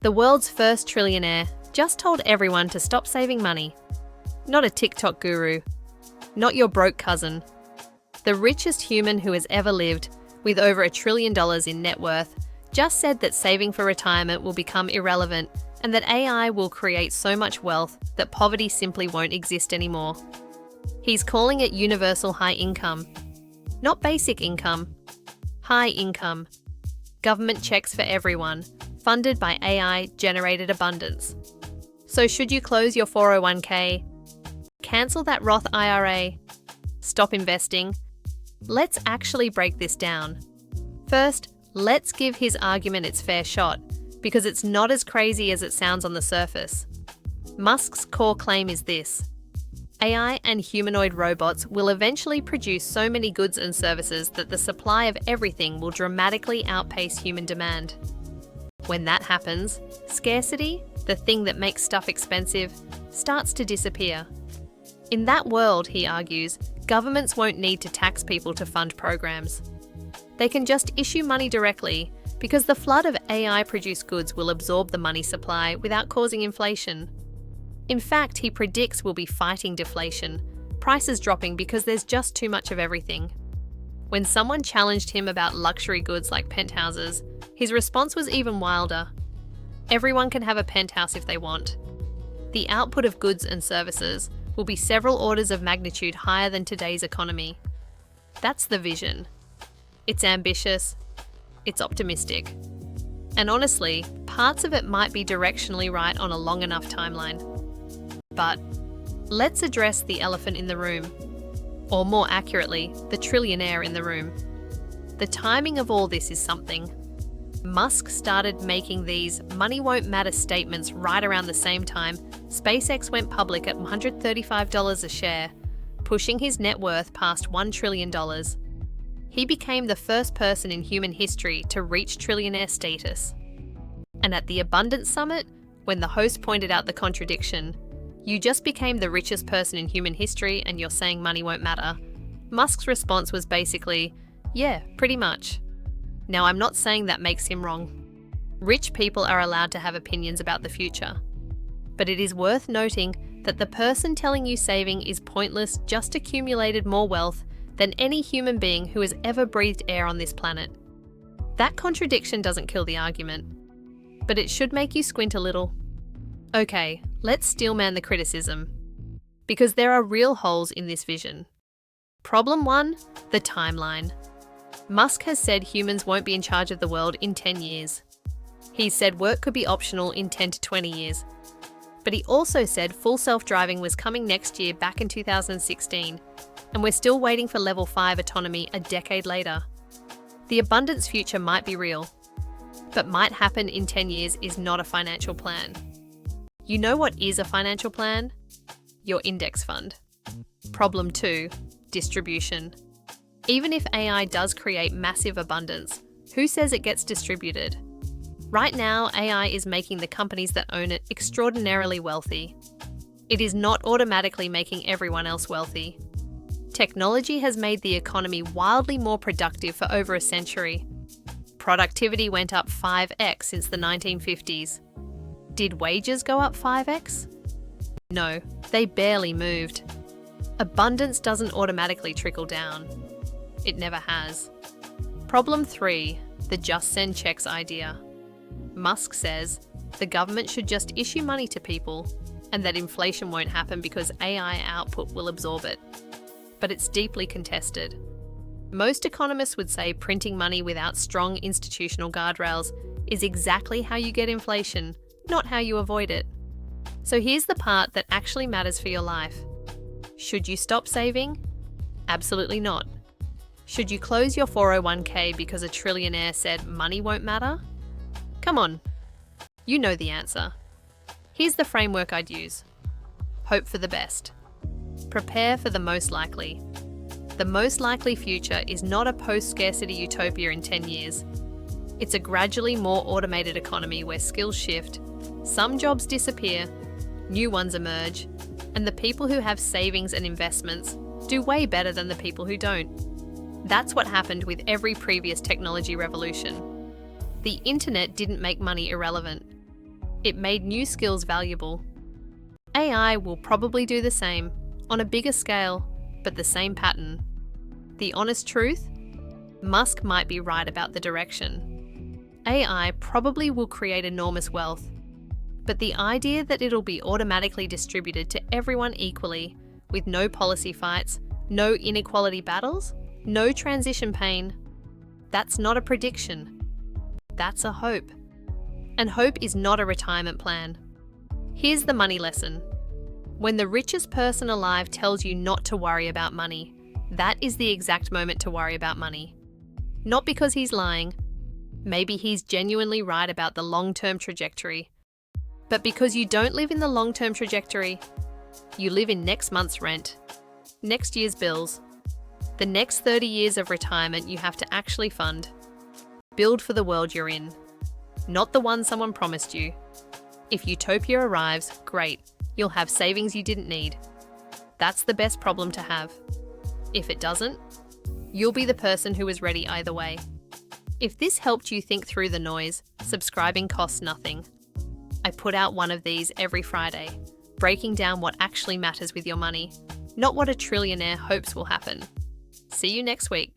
The world's first trillionaire just told everyone to stop saving money. Not a TikTok guru. Not your broke cousin. The richest human who has ever lived, with over $1 trillion in net worth, just said that saving for retirement will become irrelevant and that AI will create so much wealth that poverty simply won't exist anymore. He's calling it universal high income. Not basic income. High income. Government checks for everyone, funded by AI-generated abundance. So should you close your 401k? Cancel that Roth IRA? Stop investing? Let's actually break this down. First, let's give his argument its fair shot, because it's not as crazy as it sounds on the surface. Musk's core claim is this: AI and humanoid robots will eventually produce so many goods and services that the supply of everything will dramatically outpace human demand. When that happens, scarcity, the thing that makes stuff expensive, starts to disappear. In that world, he argues, governments won't need to tax people to fund programs. They can just issue money directly because the flood of AI-produced goods will absorb the money supply without causing inflation. In fact, he predicts we'll be fighting deflation, prices dropping because there's just too much of everything. When someone challenged him about luxury goods like penthouses, his response was even wilder. Everyone can have a penthouse if they want. The output of goods and services will be several orders of magnitude higher than today's economy. That's the vision. It's ambitious. It's optimistic. And honestly, parts of it might be directionally right on a long enough timeline. But let's address the elephant in the room. Or more accurately, the trillionaire in the room. The timing of all this is something. Musk started making these money won't matter statements right around the same time SpaceX went public at $135 a share, pushing his net worth past $1 trillion. He became the first person in human history to reach trillionaire status. And at the Abundance Summit, when the host pointed out the contradiction, "You just became the richest person in human history and you're saying money won't matter," Musk's response was basically, "Yeah, pretty much." Now, I'm not saying that makes him wrong. Rich people are allowed to have opinions about the future. But it is worth noting that the person telling you saving is pointless just accumulated more wealth than any human being who has ever breathed air on this planet. That contradiction doesn't kill the argument, but it should make you squint a little. Okay, let's steelman the criticism, because there are real holes in this vision. Problem 1, the timeline. Musk has said humans won't be in charge of the world in 10 years. He said work could be optional in 10 to 20 years. But he also said full self-driving was coming next year back in 2016, and we're still waiting for level 5 autonomy a decade later. The abundance future might be real, but might happen in 10 years is not a financial plan. You know what is a financial plan? Your index fund. Problem 2, distribution. Even if AI does create massive abundance, who says it gets distributed? Right now, AI is making the companies that own it extraordinarily wealthy. It is not automatically making everyone else wealthy. Technology has made the economy wildly more productive for over a century. Productivity went up 5x since the 1950s. Did wages go up 5x? No, they barely moved. Abundance doesn't automatically trickle down. It never has. Problem 3, the just send checks idea. Musk says the government should just issue money to people and that inflation won't happen because AI output will absorb it. But it's deeply contested. Most economists would say printing money without strong institutional guardrails is exactly how you get inflation, not how you avoid it. So here's the part that actually matters for your life. Should you stop saving? Absolutely not. Should you close your 401k because a trillionaire said money won't matter? Come on, you know the answer. Here's the framework I'd use. Hope for the best. Prepare for the most likely. The most likely future is not a post-scarcity utopia in 10 years. It's a gradually more automated economy where skills shift, some jobs disappear, new ones emerge, and the people who have savings and investments do way better than the people who don't. That's what happened with every previous technology revolution. The internet didn't make money irrelevant. It made new skills valuable. AI will probably do the same, on a bigger scale, but the same pattern. The honest truth? Musk might be right about the direction. AI probably will create enormous wealth, but the idea that it'll be automatically distributed to everyone equally, with no policy fights, no inequality battles, no transition pain, that's not a prediction. That's a hope. And hope is not a retirement plan. Here's the money lesson. When the richest person alive tells you not to worry about money, that is the exact moment to worry about money. Not because he's lying. Maybe he's genuinely right about the long-term trajectory. But because you don't live in the long-term trajectory, you live in next month's rent, next year's bills, the next 30 years of retirement you have to actually fund. Build for the world you're in, not the one someone promised you. If utopia arrives, great, you'll have savings you didn't need. That's the best problem to have. If it doesn't, you'll be the person who is ready either way. If this helped you think through the noise, subscribing costs nothing. I put out one of these every Friday, breaking down what actually matters with your money, not what a trillionaire hopes will happen. See you next week.